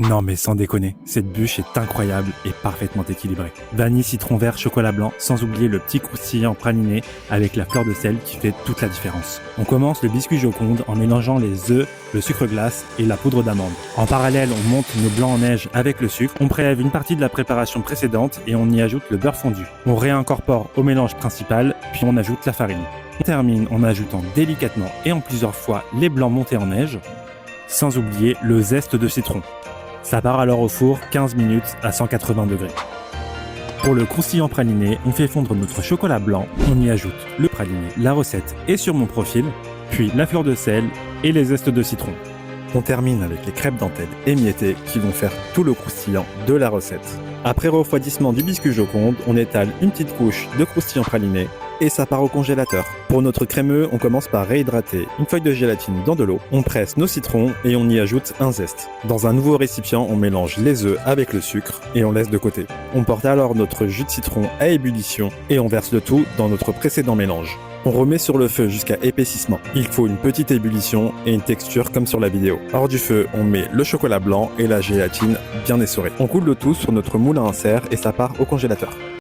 Non mais sans déconner, cette bûche est incroyable et parfaitement équilibrée. Vanille, citron vert, chocolat blanc, sans oublier le petit croustillant praliné avec la fleur de sel qui fait toute la différence. On commence le biscuit Joconde en mélangeant les œufs, le sucre glace et la poudre d'amande. En parallèle, on monte nos blancs en neige avec le sucre, on prélève une partie de la préparation précédente et on y ajoute le beurre fondu. On réincorpore au mélange principal, puis on ajoute la farine. On termine en ajoutant délicatement et en plusieurs fois les blancs montés en neige, sans oublier le zeste de citron. Ça part alors au four 15 minutes à 180 degrés. Pour le croustillant praliné, on fait fondre notre chocolat blanc, on y ajoute le praliné, la recette est sur mon profil, puis la fleur de sel et les zestes de citron. On termine avec les crêpes dentelles émiettées qui vont faire tout le croustillant de la recette. Après refroidissement du biscuit Joconde, on étale une petite couche de croustillant praliné et ça part au congélateur. Pour notre crémeux, on commence par réhydrater une feuille de gélatine dans de l'eau, on presse nos citrons et on y ajoute un zeste. Dans un nouveau récipient, on mélange les œufs avec le sucre et on laisse de côté. On porte alors notre jus de citron à ébullition et on verse le tout dans notre précédent mélange. On remet sur le feu jusqu'à épaississement. Il faut une petite ébullition et une texture comme sur la vidéo. Hors du feu, on met le chocolat blanc et la gélatine bien essorée. On coule le tout sur notre moule à insert et ça part au congélateur.